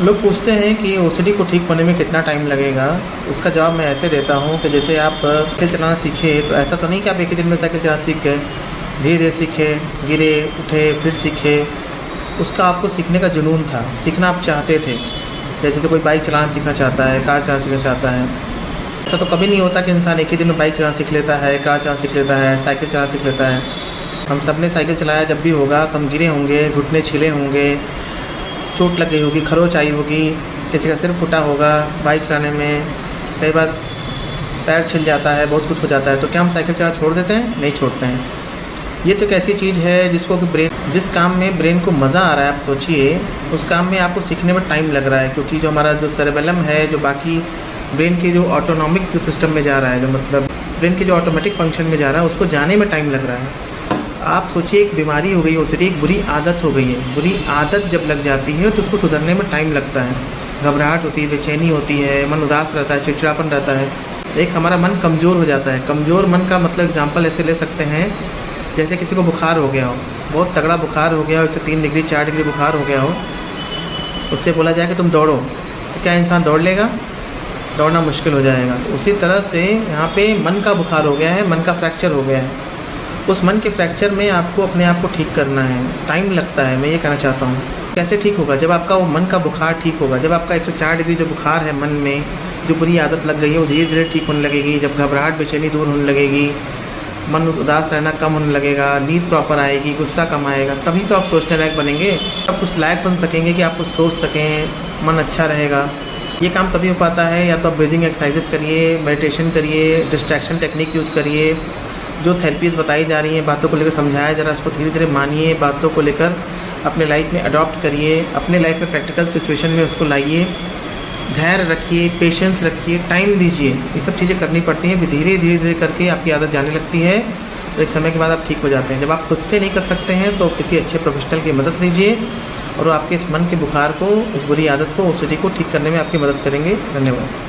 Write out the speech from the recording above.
लोग पूछते हैं कि ओसीडी को ठीक होने में कितना टाइम लगेगा। उसका जवाब मैं ऐसे देता हूँ कि जैसे आप साइकिल चलाना सीखे तो ऐसा तो नहीं कि आप एक ही दिन में साइकिल चलाना सीख गए। धीरे धीरे सीखे, गिरे, उठे, फिर सीखे। उसका आपको सीखने का जुनून था, सीखना आप चाहते थे। जैसे कोई बाइक चलाना सीखना चाहता है, कार चलाना सीखना चाहता है। ऐसा तो कभी नहीं होता कि इंसान एक ही दिन में बाइक चलाना सीख लेता है, कार चलाना सीख लेता है, साइकिल चलाना सीख लेता है। हम सब ने साइकिल चलाया, जब भी होगा तो हम गिरे होंगे, घुटने छिले होंगे, चोट लग गई होगी, खरोंच आई होगी, किसी का सिर फूटा होगा। बाइक चलाने में कई बार पैर छिल जाता है, बहुत कुछ हो जाता है। तो क्या हम साइकिल चलाना छोड़ देते हैं? नहीं छोड़ते हैं। ये तो एक ऐसी चीज़ है जिसको कि जिस काम में ब्रेन को मज़ा आ रहा है, आप सोचिए उस काम में आपको सीखने में टाइम लग रहा है। क्योंकि जो हमारा जो सेरेबेलम है, जो बाकी ब्रेन के जो ऑटोनॉमिक जो सिस्टम में जा रहा है, जो मतलब ब्रेन के जो ऑटोमेटिक फंक्शन में जा रहा है, उसको जाने में टाइम लग रहा है। आप सोचिए एक बीमारी हो गई, ओसीडी एक बुरी आदत हो गई है। बुरी आदत जब लग जाती है तो उसको सुधरने में टाइम लगता है। घबराहट होती है, बेचैनी होती है, मन उदास रहता है, चिड़चिड़ापन रहता है। एक हमारा मन कमज़ोर हो जाता है। कमज़ोर मन का मतलब एग्जांपल ऐसे ले सकते हैं जैसे किसी को बुखार हो गया हो, बहुत तगड़ा बुखार हो गया हो, 103 डिग्री 4 डिग्री बुखार हो गया हो। उससे बोला जाए कि तुम दौड़ो, तो क्या इंसान दौड़ लेगा? दौड़ना मुश्किल हो जाएगा। तो उसी तरह से यहाँ पे मन का बुखार हो गया है, मन का फ्रैक्चर हो गया है। उस मन के फ्रैक्चर में आपको अपने आप को ठीक करना है, टाइम लगता है। मैं ये कहना चाहता हूँ कैसे ठीक होगा? जब आपका वो मन का बुखार ठीक होगा, जब आपका 104 डिग्री जो बुखार है मन में, जो बुरी आदत लग गई है, वो धीरे धीरे ठीक होने लगेगी। जब घबराहट बेचैनी दूर होने लगेगी, मन उदास रहना कम होने लगेगा, नींद प्रॉपर आएगी, गुस्सा कम आएगा, तभी तो आप सोचने लायक बनेंगे। आप कुछ लायक बन सकेंगे कि आप कुछ सोच सकें, मन अच्छा रहेगा। ये काम तभी हो पाता है या तो आप ब्रीदिंग एक्सरसाइजेस करिए, मेडिटेशन करिए, डिस्ट्रैक्शन टेक्निक यूज़ करिए। जो थेरेपीज़ बताई जा रही हैं, बातों को लेकर समझाया जा रहा है, उसको धीरे धीरे मानिए, बातों को लेकर अपने लाइफ में अडॉप्ट करिए, अपने लाइफ में प्रैक्टिकल सिचुएशन में उसको लाइए। धैर्य रखिए, पेशेंस रखिए, टाइम दीजिए। ये सब चीज़ें करनी पड़ती हैं। फिर धीरे धीरे धीरे करके आपकी आदत जाने लगती है। तो एक समय के बाद आप ठीक हो जाते हैं। जब आप खुद से नहीं कर सकते हैं तो किसी अच्छे प्रोफेशनल की मदद लीजिए और वो आपके इस मन के बुखार को, इस बुरी आदत को, ओसीडी को ठीक करने में आपकी मदद करेंगे। धन्यवाद।